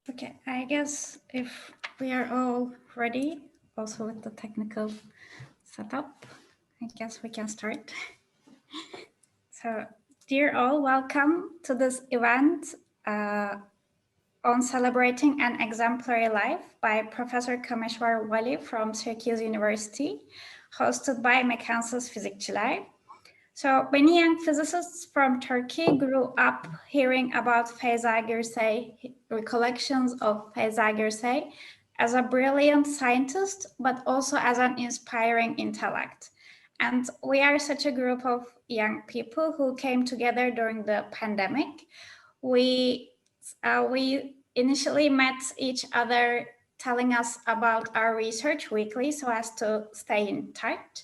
Okay, I guess if we are all ready, also with the technical setup, I guess we can start. So, dear all, welcome to this event on celebrating an exemplary life by Professor Kameshwar Wali from Syracuse University, hosted by Mekansız Fizikçiler. So many young physicists from Turkey grew up hearing about Feza Gürsey, recollections of Feza Gürsey as a brilliant scientist, but also as an inspiring intellect. And we are such a group of young people who came together during the pandemic. We initially met each other telling us about our research weekly so as to stay in touch.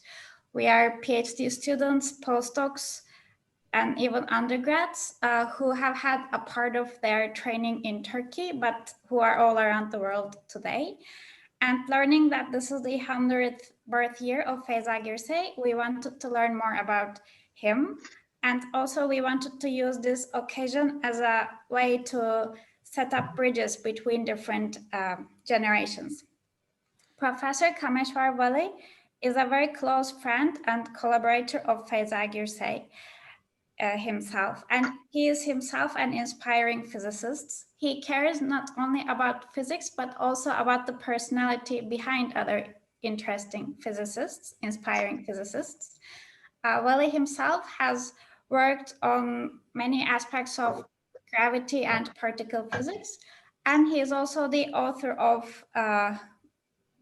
We are PhD students, postdocs, and even undergrads who have had a part of their training in Turkey, but who are all around the world today. And learning that this is the 100th birth year of Feza Gürsey, we wanted to learn more about him. And also we wanted to use this occasion as a way to set up bridges between different generations. Professor Kameshwar Wali is a very close friend and collaborator of Feza Gürsey himself, and he is himself an inspiring physicist. He cares not only about physics, but also about the personality behind other interesting physicists, inspiring physicists. Wali himself has worked on many aspects of gravity and particle physics, and he is also the author of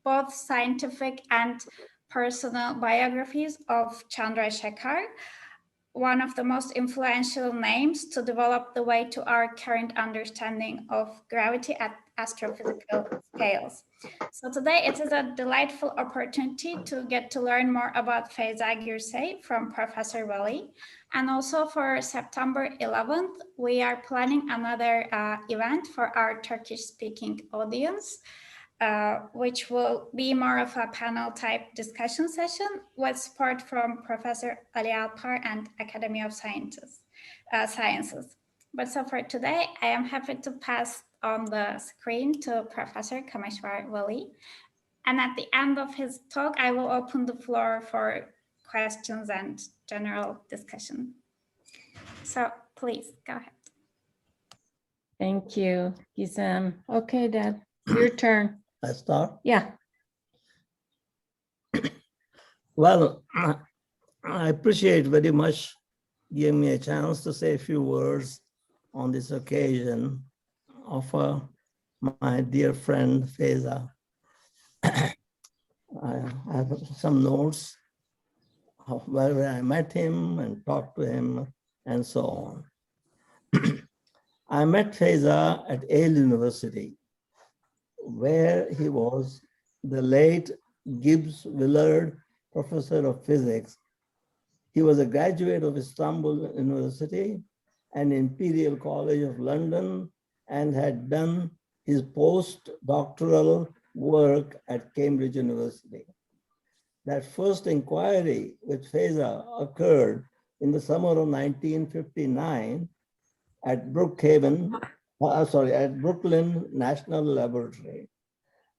both scientific and personal biographies of Chandrasekhar, one of the most influential names to develop the way to our current understanding of gravity at astrophysical scales. So today it is a delightful opportunity to get to learn more about Feza Gürsey from Professor Wali. And also for September 11th, we are planning another event for our Turkish-speaking audience. Which will be more of a panel type discussion session with support from Professor Ali Alpar and Academy of Sciences. But so for today, I am happy to pass on the screen to Professor Kameshwar Wali. And at the end of his talk, I will open the floor for questions and general discussion. So please go ahead. Thank you, Gizem. Okay, Dad, your turn. I start? Yeah. Well, I appreciate very much giving me a chance to say a few words on this occasion of my dear friend Feza. I have some notes of where I met him and talked to him and so on. I met Feza at Yale University, where he was the late Gibbs Willard Professor of Physics. He was a graduate of Istanbul University and Imperial College of London and had done his postdoctoral work at Cambridge University. That first inquiry with Feza occurred in the summer of 1959 at at Brooklyn National Laboratory.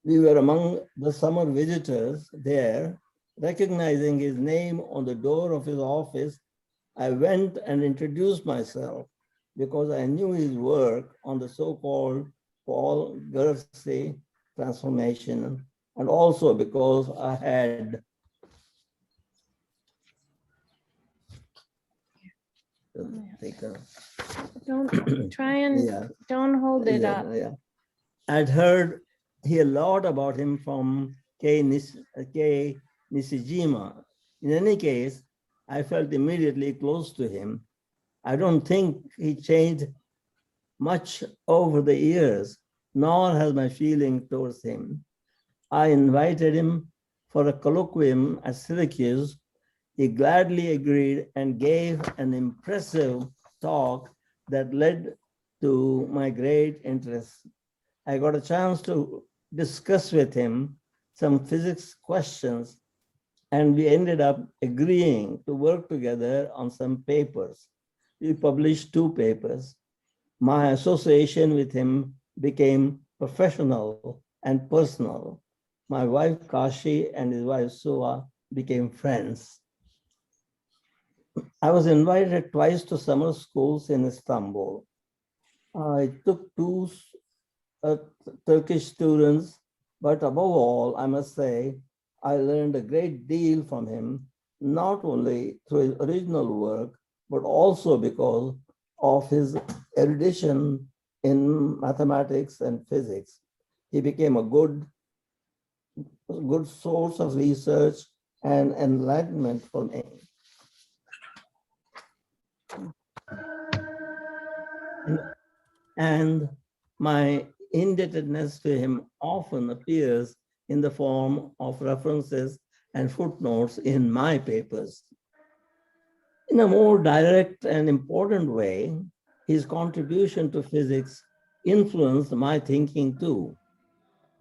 We were among the summer visitors there. Recognizing his name on the door of his office, I went and introduced myself because I knew his work on the so-called Paul Gürsey transformation, and also because I had Don't try and don't hold it up. Yeah. I'd heard a lot about him from Kei Nishijima. In any case, I felt immediately close to him. I don't think he changed much over the years, nor has my feeling towards him. I invited him for a colloquium at Syracuse. He gladly agreed and gave an impressive talk that led to my great interest. I got a chance to discuss with him some physics questions, and we ended up agreeing to work together on some papers. We published 2 papers. My association with him became professional and personal. My wife Kashi and his wife Suva became friends. I was invited twice to summer schools in Istanbul. I took two Turkish students, but above all, I must say, I learned a great deal from him, not only through his original work, but also because of his erudition in mathematics and physics. He became a good source of research and enlightenment for me. And my indebtedness to him often appears in the form of references and footnotes in my papers. In a more direct and important way, his contribution to physics influenced my thinking too.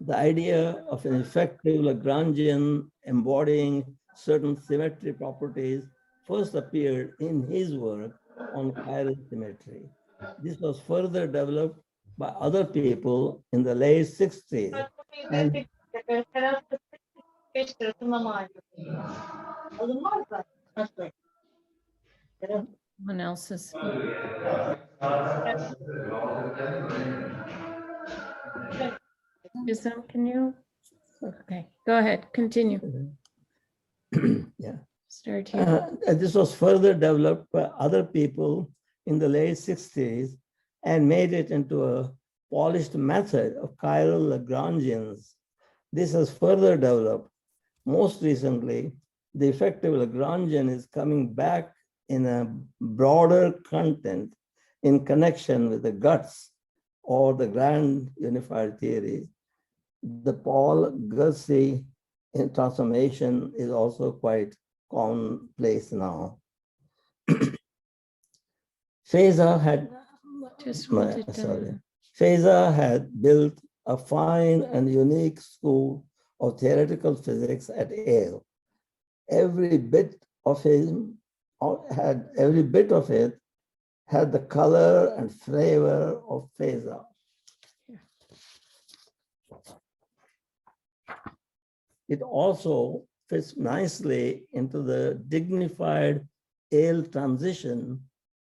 The idea of an effective Lagrangian embodying certain symmetry properties first appeared in his work on chiral symmetry. This was further developed by other people in the late 60s. And Someone else's. Can you? Okay, go ahead, continue. yeah. Start here. This was further developed by other people in the late 60s and made it into a polished method of chiral Lagrangians. This has further developed. Most recently, the effective Lagrangian is coming back in a broader content in connection with the guts or the grand unified theories. The Paul Gürsey transformation is also quite commonplace now. Feza had Feza had built a fine and unique school of theoretical physics at Yale. Every bit of it had the color and flavor of Feza. It also fits nicely into the dignified Yale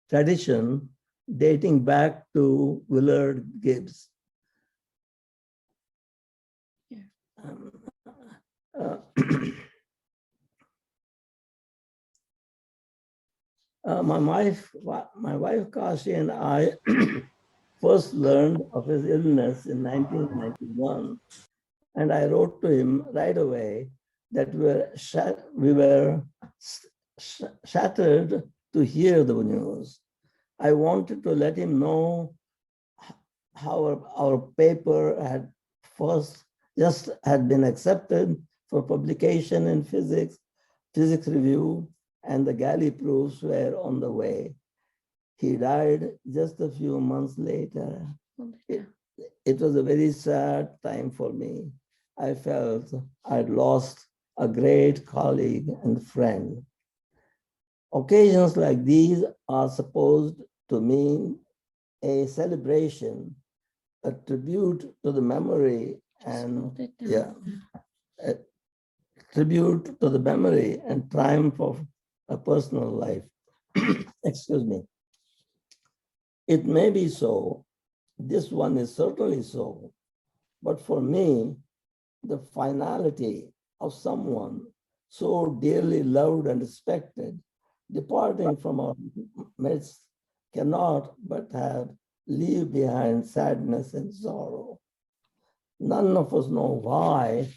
tradition dating back to Willard Gibbs. Yeah. My wife Kashi and I first learned of his illness in 1991, and I wrote to him right away that we were shattered to hear the news. I wanted to let him know how our paper had been accepted for publication in Physics Review, and the galley proofs were on the way. He died just a few months later. It was a very sad time for me. I felt I'd lost a great colleague and friend. Occasions like these are supposed to mean a celebration, a tribute to the memory and a tribute to the memory and triumph of a personal life. Excuse me. It may be so. This one is certainly so. But for me, the finality of someone so dearly loved and respected departing from our midst cannot but leave behind sadness and sorrow. None of us know why.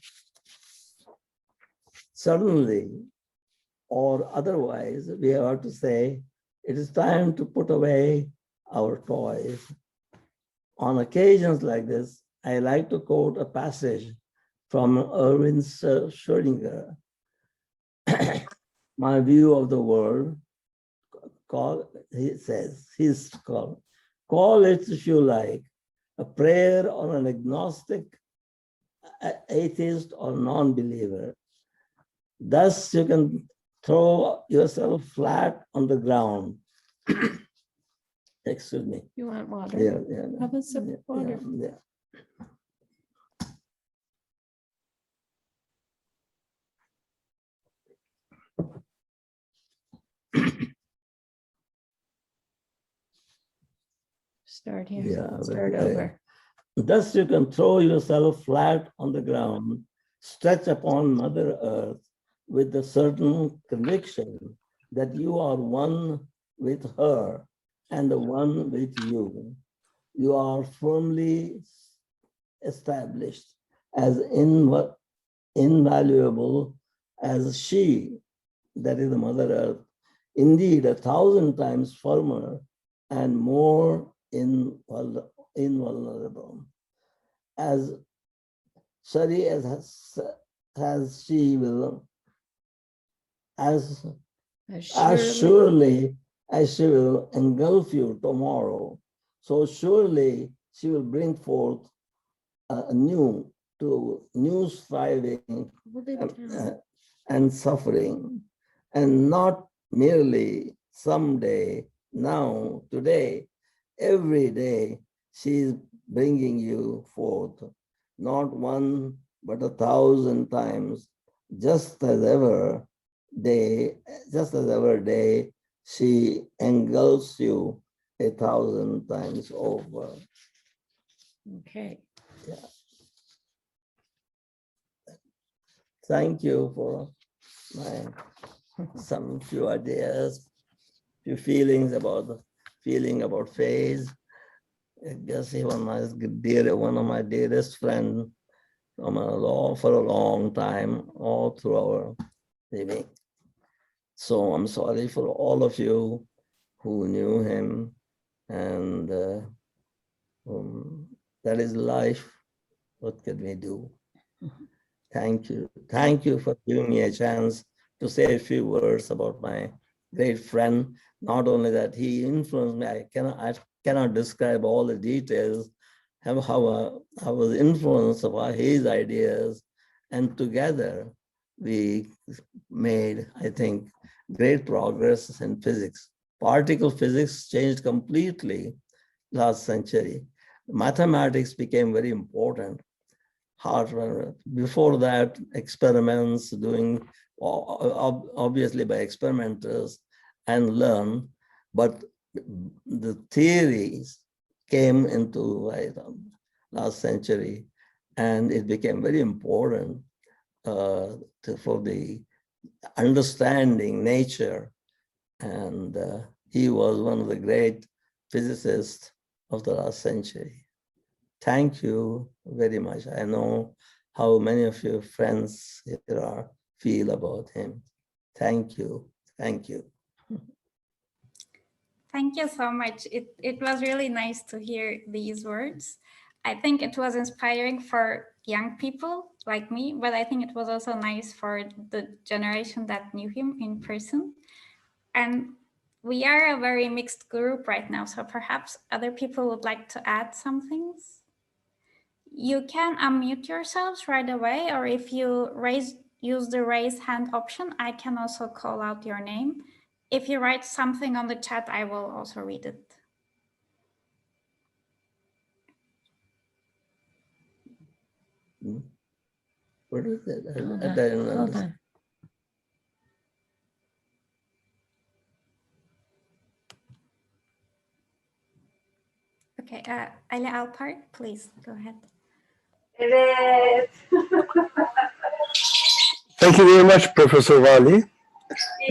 Suddenly or otherwise, we have to say, it is time to put away our toys. On occasions like this, I like to quote a passage from Erwin Schrödinger. My view of the world, he says, call it if you like, a prayer on an agnostic, atheist, or non-believer. Thus, you can throw yourself flat on the ground. Excuse me. You want water? Yeah. Have a sip of water. Yeah. Start here. Yeah, Start very over. Thus you can throw yourself flat on the ground, stretch upon Mother Earth with the certain conviction that you are one with her and the one with you. You are firmly established as invaluable as she, that is the Mother Earth, indeed 1,000 times firmer and more invulnerable. As sorry as she will, as surely as she will engulf you tomorrow, so surely she will bring forth a new striving and suffering, and not merely someday, now, today, every day she is bringing you forth, not one, but 1,000 times, just as ever day, she engulfs you 1,000 times over. Okay. Yeah. Thank you for some few ideas, few feelings about Feza. I guess he was one of my dearest friends for a long time, all through our living. So I'm sorry for all of you who knew him, and that is life. What can we do? Thank you. Thank you for giving me a chance to say a few words about my great friend. Not only that he influenced me, I cannot describe all the details, how I was influenced by his ideas, and together we made, I think, great progress in physics. Particle physics changed completely last century. Mathematics became very important. Hardware. Before that, experiments doing obviously by experimenters and learn, but the theories came into last century, and it became very important for the understanding nature. And he was one of the great physicists of the last century. Thank you very much. I know how many of your friends here feel about him. Thank you. Thank you. Thank you so much. It was really nice to hear these words. I think it was inspiring for young people like me, but I think it was also nice for the generation that knew him in person. And we are a very mixed group right now, so perhaps other people would like to add some things. You can unmute yourselves right away, or if you use the raise hand option, I can also call out your name. If you write something on the chat, I will also read it. What is it? Hold on. Okay, Ala Alpart, please go ahead. Evet. Thank you very much, Professor Wali.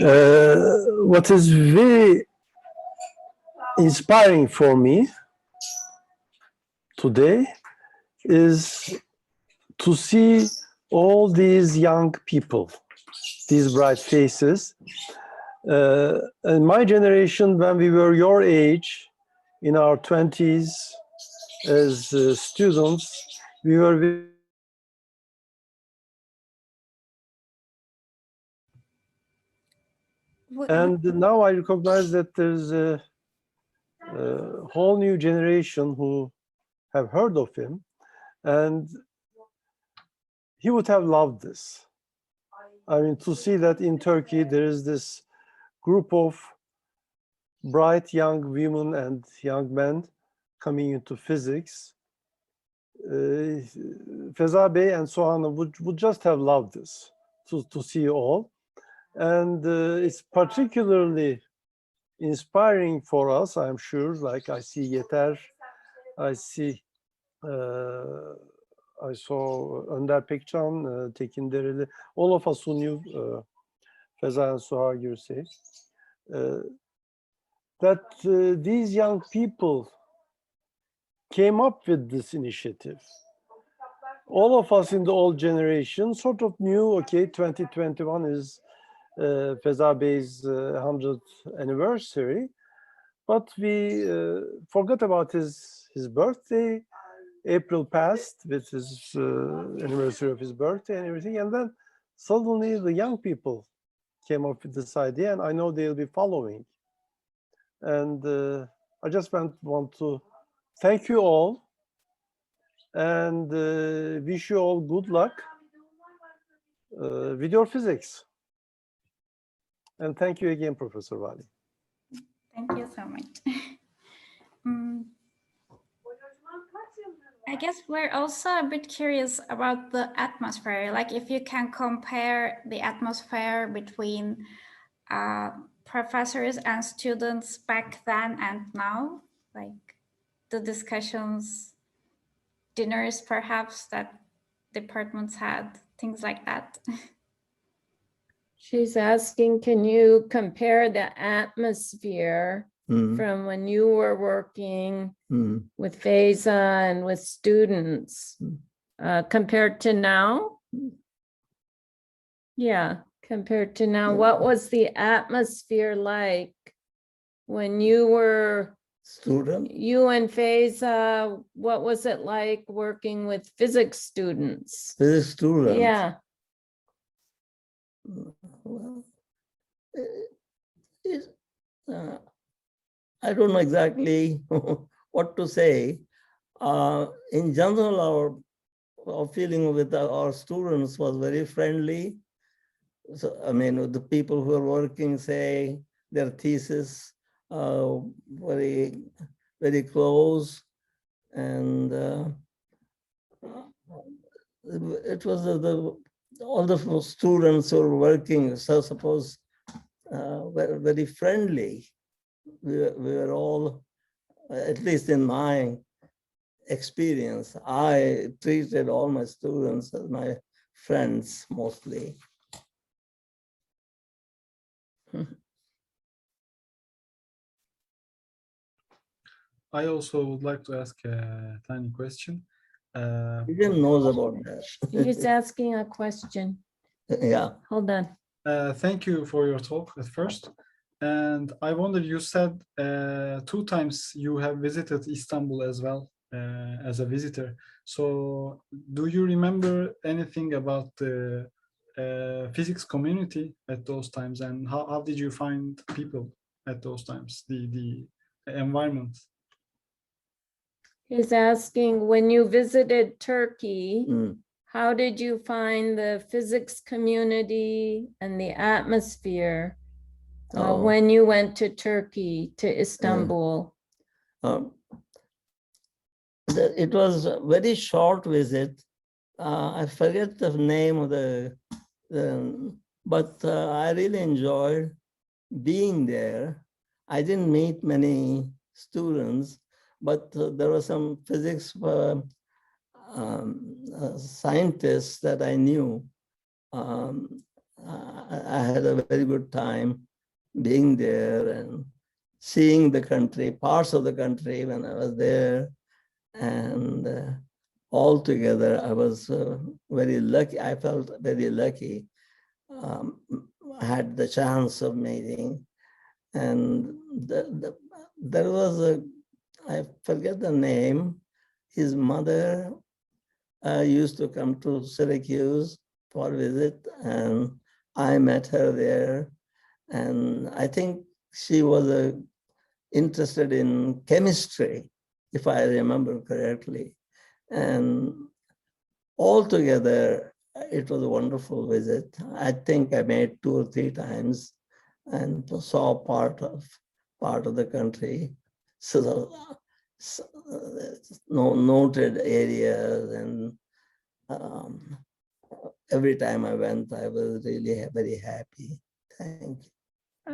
What is very inspiring for me today is to see all these young people, these bright faces. In my generation, when we were your age, in our 20s, as students, we were and now I recognize that there's a whole new generation who have heard of him, and he would have loved this. I mean, to see that in Turkey there is this group of bright young women and young men coming into physics Feza Bey and Sohana would just have loved this, to see you all. And it's particularly inspiring for us, I'm sure. Like I see Yeter, I see, I saw Önder Pekcan, Tekin Dereli, all of us who knew Feza and Feza Gürsey, that these young people came up with this initiative. All of us in the old generation sort of knew, okay, 2021 is Feza Bey's 100th anniversary, but we forgot about his birthday. April passed with his anniversary of his birthday and everything, and then suddenly the young people came up with this idea, and I know they'll be following. And I just want to thank you all and wish you all good luck with your physics. And thank you again, Professor Wali. Thank you so much. I guess we're also a bit curious about the atmosphere. Like if you can compare the atmosphere between professors and students back then and now, like the discussions, dinners perhaps that departments had, things like that. She's asking, can you compare the atmosphere from when you were working with Feza and with students compared to now? Yeah, compared to now. What was the atmosphere like when you were student? You and Feza, what was it like working with physics students? Physics students? Yeah. Well, I don't know exactly what to say. In general, our feeling with our students was very friendly. So, I mean, the people who are working, say, their thesis, very, very close. And it was all the students who were working, so suppose, were very friendly. We were all, at least in my experience, I treated all my students as my friends mostly. I also would like to ask a tiny question. He didn't know about that. He's asking a question. Yeah. Hold on. Thank you for your talk at first. And I wonder, you said 2 times you have visited Istanbul as well as a visitor. So do you remember anything about the physics community at those times, and how did you find people at those times, the environment? He's asking, when you visited Turkey, how did you find the physics community and the atmosphere when you went to Turkey, to Istanbul? It was a very short visit. I forget the name of but I really enjoyed being there. I didn't meet many students, but there were some physics scientists that I knew. I had a very good time being there and seeing the country, parts of the country when I was there. And altogether, I was very lucky. I felt very lucky. I had the chance of meeting. And there was I forget the name, his mother used to come to Syracuse for a visit, and I met her there. And I think she was interested in chemistry, if I remember correctly. And altogether, it was a wonderful visit. I think I made 2 or 3 times and saw part of the country. So noted areas, and every time I went, I was really very happy. Thank you.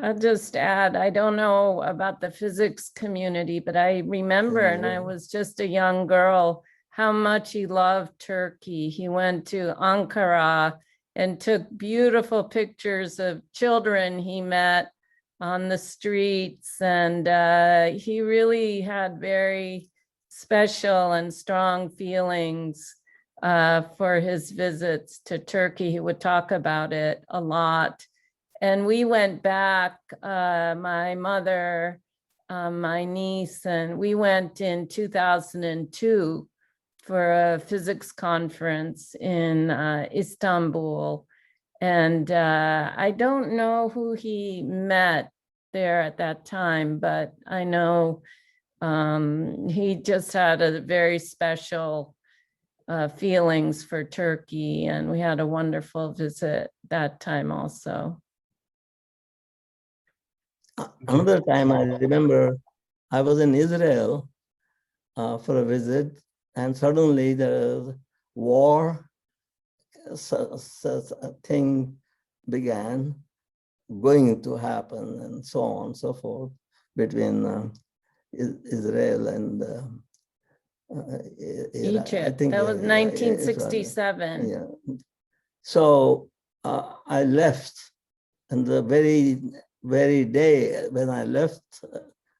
I'll just add, I don't know about the physics community, but I remember, and I was just a young girl, how much he loved Turkey. He went to Ankara and took beautiful pictures of children he met on the streets. And he really had very special and strong feelings for his visits to Turkey. He would talk about it a lot. And we went back, my mother, my niece, and we went in 2002 for a physics conference in Istanbul. And I don't know who he met there at that time, but I know he just had a very special feelings for Turkey, and we had a wonderful visit that time also. Another time I remember I was in Israel for a visit, and suddenly the war thing began going to happen, and so on and so forth, between Israel and Egypt. I think that was it 1967. yeah. So I left, and the very day when I left,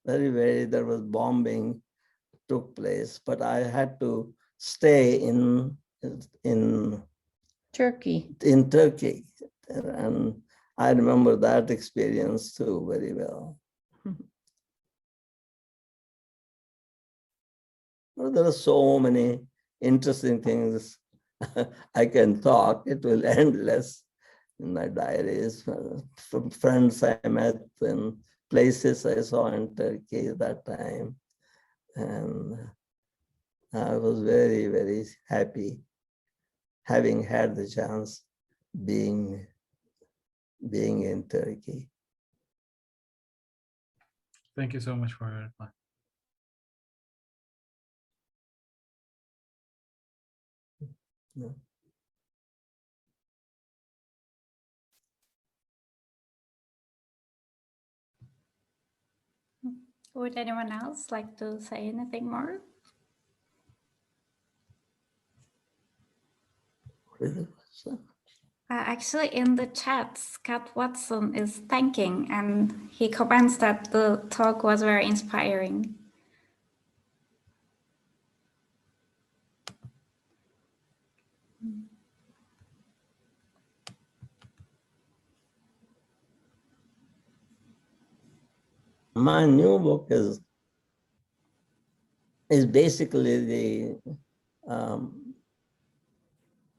there was bombing took place, but I had to stay in Turkey. And I remember that experience too very well. Well, there are so many interesting things I can talk. It will endless in my diaries, from friends I met and places I saw in Turkey at that time. And I was very, very happy having had the chance being in Turkey. Thank you so much for your reply. Yeah. Would anyone else like to say anything more? Actually, in the chat, Scott Watson is thanking, and he comments that the talk was very inspiring. My new book is basically the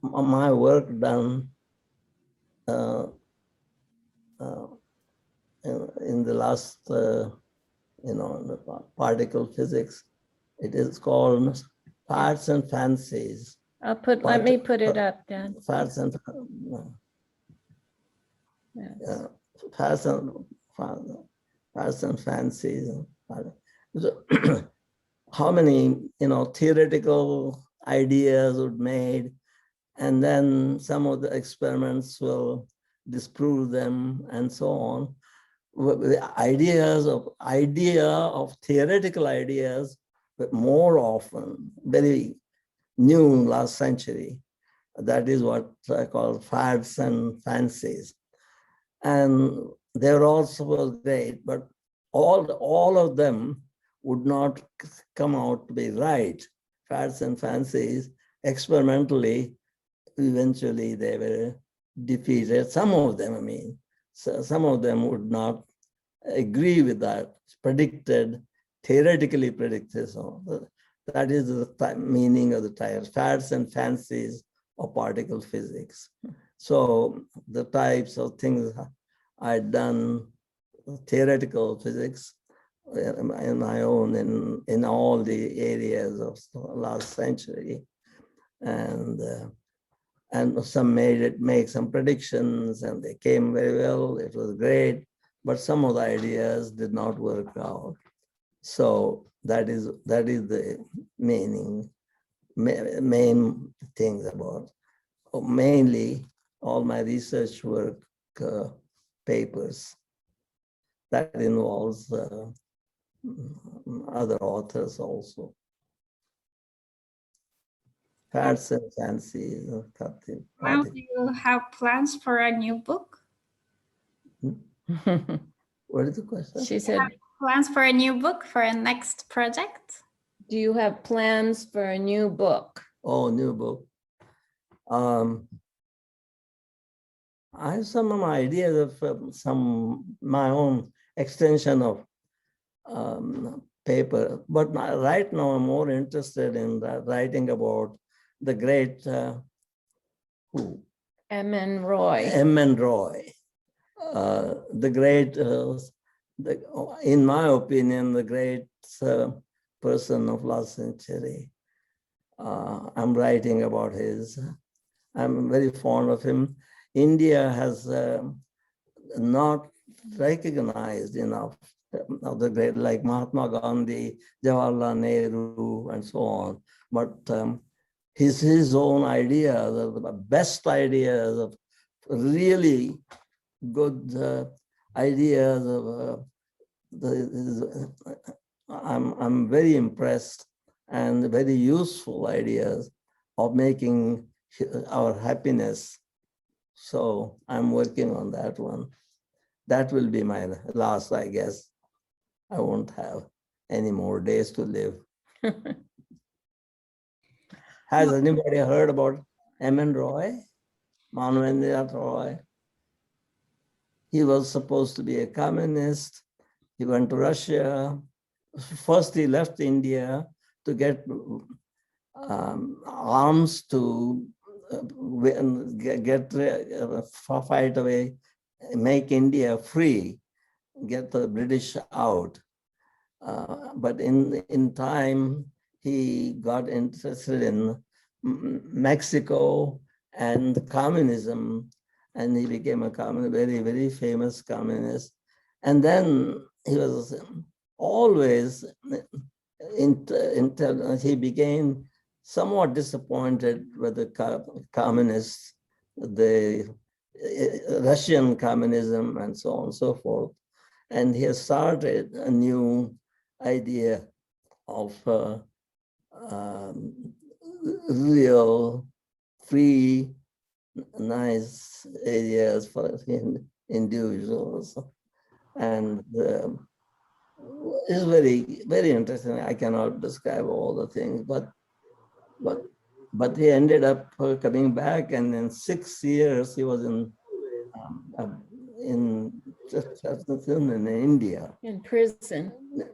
my work done in the last the particle physics. It is called Parts and Fancies. Let me put it up, Dad. Parts and Yes. Parts and Fancies. So, how many theoretical ideas were made, and then some of the experiments will disprove them, and so on. The idea of theoretical ideas, but more often very new last century. That is what I call fads and fancies, and they're also great, but all of them would not come out to be right. Fads and fancies, experimentally, eventually they were defeated. Some of them, so some of them would not agree with that, theoretically predicted. So that is the meaning of the title, Fads and Fancies of Particle Physics. So the types of things I'd done, theoretical physics, in my own, in all the areas of the last century. And some make some predictions, and they came very well. It was great, but some of the ideas did not work out. So That is the main things about. Mainly all my research work papers that involves other authors also. Fats and fancies. Now, do you have plans for a new book? What is the question? She said, Plans for a new book for a next project? do you have plans for a new book? Oh, new book. I have some ideas of my own extension of paper, but right now I'm more interested in writing about the great who? M.N. Roy. M.N. Roy, the great, in my opinion, the great person of last century. I'm writing about I'm very fond of him. India has not recognized enough of the great, like Mahatma Gandhi, Jawaharlal Nehru, and so on. But his own ideas, the best ideas of really good ideas of I'm very impressed, and very useful ideas of making our happiness. So I'm working on that one. That will be my last, I guess. I won't have any more days to live. Has anybody heard about M.N. Roy? Manvendra Roy? He was supposed to be a communist. He went to Russia. First, he left India to get arms to fight away, make India free, get the British out. But in time, he got interested in Mexico and communism, and he became a very, very famous communist. And then he was always, he became somewhat disappointed with the communists, the Russian communism, and so on and so forth. And he has started a new idea of real, free, nice areas for individuals. And it's very, very interesting. I cannot describe all the things, but he ended up coming back, and in 6 years he was in India. In prison.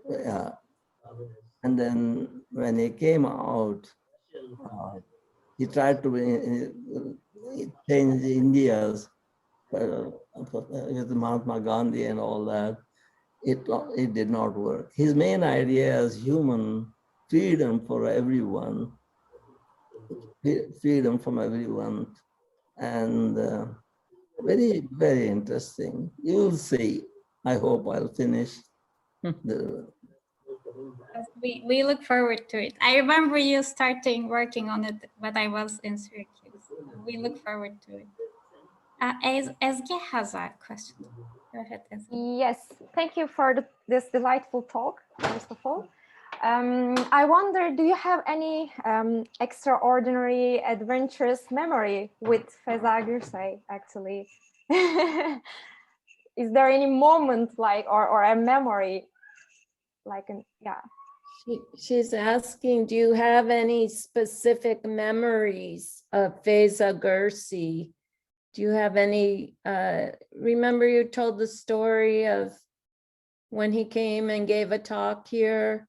Yeah. And then when he came out, he tried to change India's with Mahatma Gandhi and all that. It did not work. His main idea is human freedom for everyone, freedom from everyone, and very, very interesting. You'll see. I hope I'll finish the. We look forward to it. I remember you starting working on it when I was in Syracuse. We look forward to it. Ezgi has a question. Go ahead, Ezgi. Yes, thank you for this delightful talk, first of all. I wonder, do you have any extraordinary, adventurous memory with Feza Gürsey, actually? Is there any moment like, or a memory like, yeah. She's asking, do you have any specific memories of Feza Gürsey? Do you have any, remember you told the story of when he came and gave a talk here?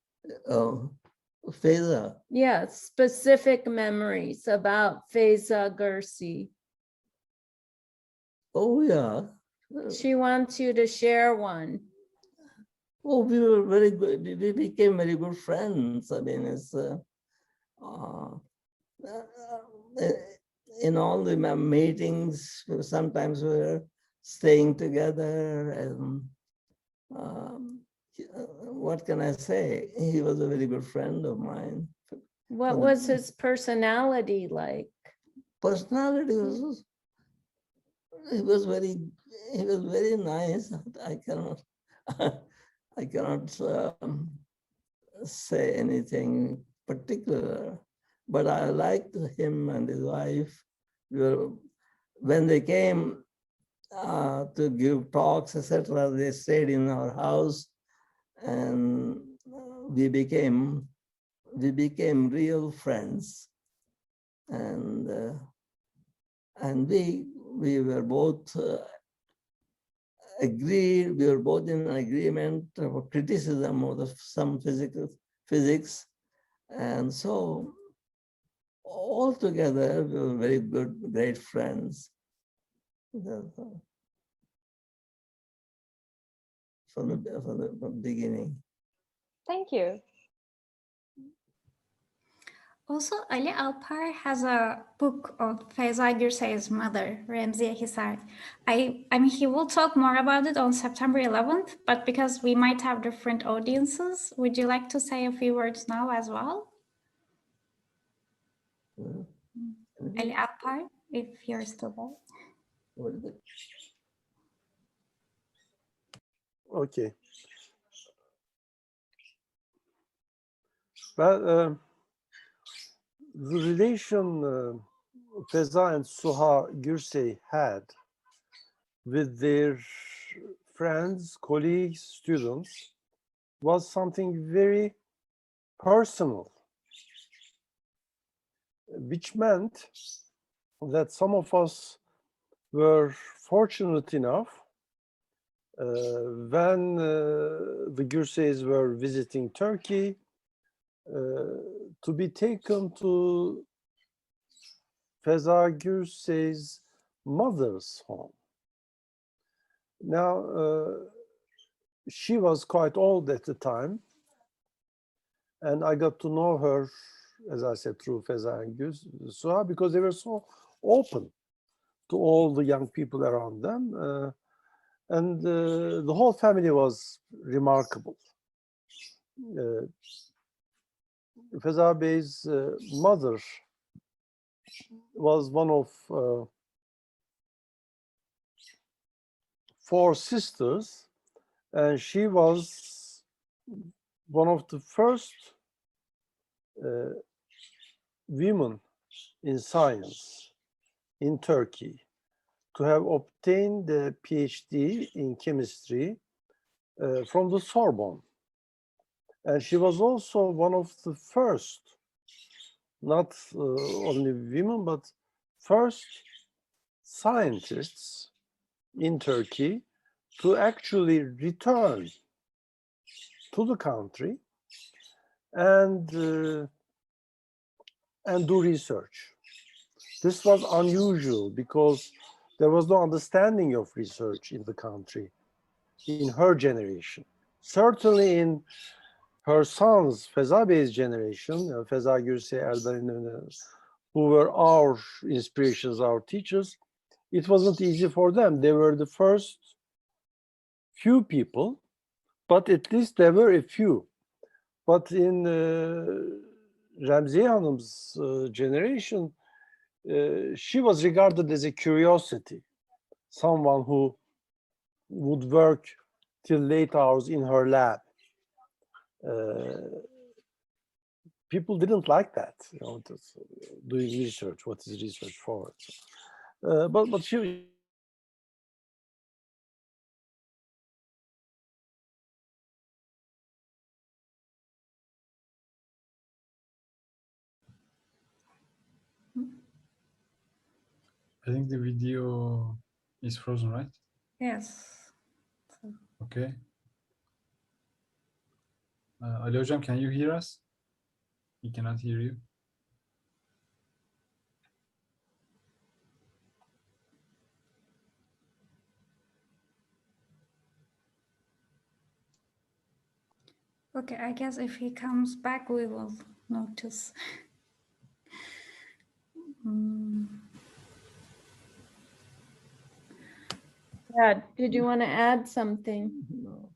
Feza. Yeah, specific memories about Feza Gürsey. Oh, yeah. She wants you to share one. Oh, we were very good. We became very good friends. I mean, it's in all the meetings, sometimes we were staying together, and what can I say? He was a very good friend of mine. What was his personality like? Personality was, he was very nice. I cannot, I cannot say anything particular, but I liked him and his wife. When they came to give talks, etc., they stayed in our house, and we became real friends, and we were both agreed. We were both in agreement of criticism of some physics, and so altogether we were very good, great friends. From the beginning. Thank you. Also, Ali Alpar has a book of Feza Gürsey's mother, Remziye Hisar. I mean, he will talk more about it on September 11th, but because we might have different audiences, would you like to say a few words now as well? Ali Alpar, if you're still there. What is it? Okay. Well, the relation Feza and Suha Gürsey had with their friends, colleagues, students was something very personal, which meant that some of us were fortunate enough when the Gürseys were visiting Turkey to be taken to Feza Gürsey's mother's home. Now, she was quite old at the time, and I got to know her, as I said, through Feza and Suha, because they were so open to all the young people around them. And the whole family was remarkable. Feza Bey's mother was one of 4 sisters, and she was one of the first women in science in Turkey to have obtained a PhD in chemistry from the Sorbonne. And she was also one of the first, not only women, but first scientists in Turkey to actually return to the country and do research. This was unusual because there was no understanding of research in the country in her generation. Certainly in her sons, Feza Bey's generation, Feza Gürsey, Erdan, who were our inspirations, our teachers, it wasn't easy for them. They were the first few people, but at least there were a few. But in Remziye Hanım's generation, she was regarded as a curiosity, someone who would work till late hours in her lab. People didn't like that, you know, doing research. What is research for? But she. I think the video is frozen, right? Yes. Okay. Ali Hocam, can you hear us? We cannot hear you. Okay, I guess if he comes back, we will notice. Yeah, did you want to add something? No.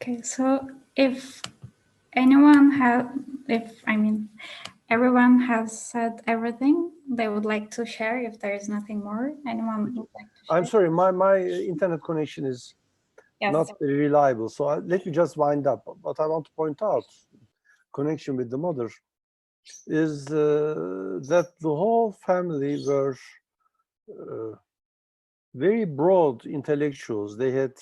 Okay, so if anyone has, everyone has said everything they would like to share. If there is nothing more, anyone would like to share? I'm sorry, my internet connection is not very reliable. So let me just wind up. What I want to point out, connection with the mother, is that the whole family were very broad intellectuals. They had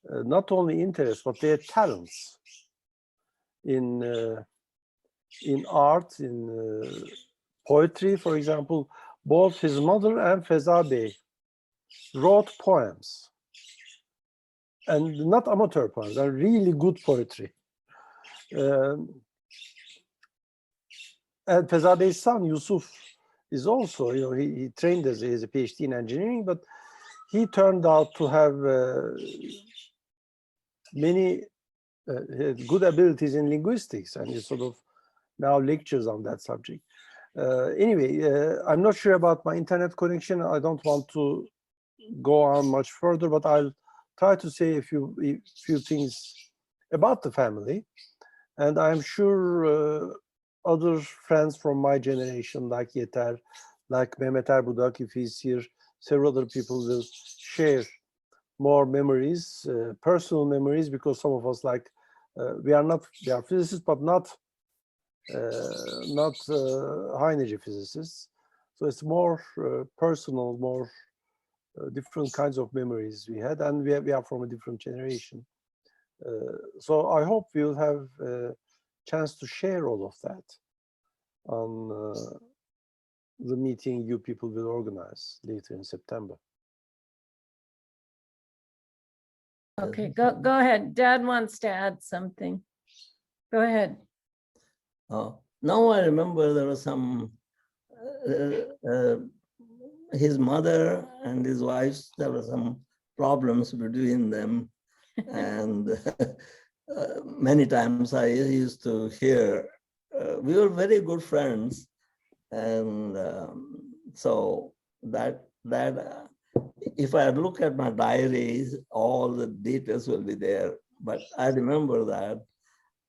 not only interests, but they had talents in art, in poetry, for example. Both his mother and Feza Bey wrote poems, and not amateur poems, they're really good poetry. And Feza Bey's son, Yusuf, is also, he trained as a PhD in engineering, but he turned out to have many good abilities in linguistics, and he sort of now lectures on that subject. Anyway, I'm not sure about my internet connection. I don't want to go on much further, but I'll try to say a few things about the family. And I'm sure other friends from my generation, like Yeter, like Mehmet Erbudak, if he's here, several other people will share more memories, personal memories, because some of us we are physicists, but not high energy physicists. So it's more personal, more different kinds of memories we had, and we are from a different generation. So I hope we'll have a chance to share all of that on the meeting you people will organize later in September. Okay, go ahead. Dad wants to add something. Go ahead. Now I remember there was some, his mother and his wife, there were some problems between them. And many times I used to hear, we were very good friends. And so that if I look at my diaries, all the details will be there. But I remember that,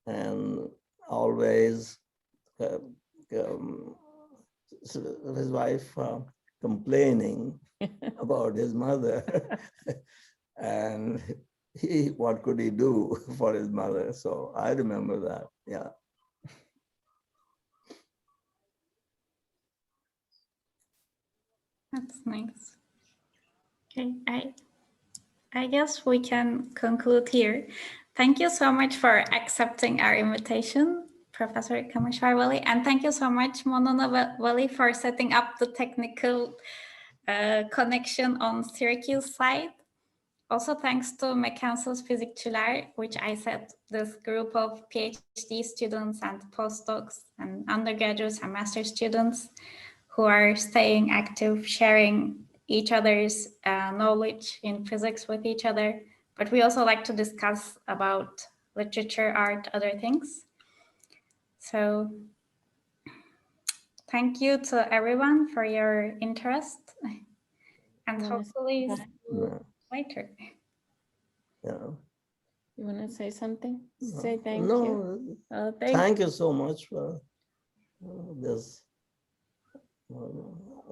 and always his wife complaining about his mother, and what could he do for his mother? So I remember that, yeah. That's nice. Okay, I guess we can conclude here. Thank you so much for accepting our invitation, Professor Kameshwar Wali, and thank you so much, Monona Wali, for setting up the technical connection on Syracuse side. Also, thanks to Mekansız Fizikçiler, which I said, this group of PhD students and postdocs and undergraduates and master's students who are staying active, sharing each other's knowledge in physics with each other. But we also like to discuss about literature, art, other things. So thank you to everyone for your interest, and hopefully see you later. Yeah. You want to say something? Say thank no, you. Thank you so much for this,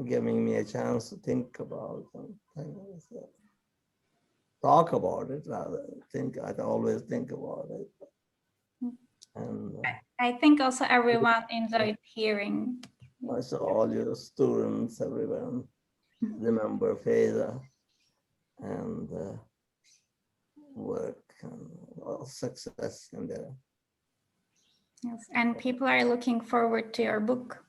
giving me a chance to think about and talk about it. Rather, I always think about it. And I think also everyone enjoyed hearing. I saw all your students, everyone remember Feza and work and all success in there. Yes, and people are looking forward to your book.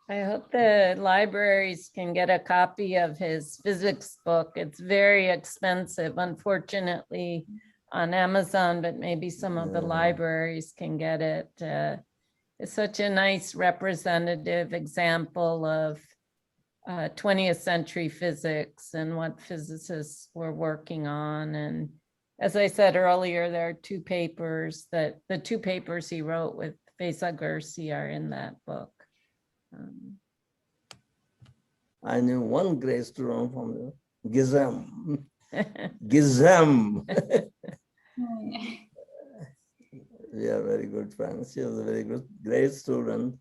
I hope the libraries can get a copy of his physics book. It's very expensive, unfortunately, on Amazon, but maybe some of the libraries can get it. It's such a nice representative example of 20th century physics and what physicists were working on. And as I said earlier, there are two papers the two papers he wrote with Feza Gürsey are in that book. I knew one great student from Gizem. Gizem. We are very good friends. She was a very good, great student.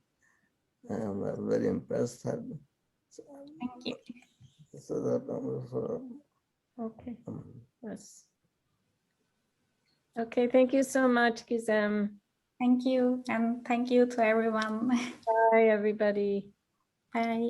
And I'm very impressed. Thank you. So that, Okay, yes. Okay, thank you so much, Gizem. Thank you. And thank you to everyone. Bye, everybody. Bye.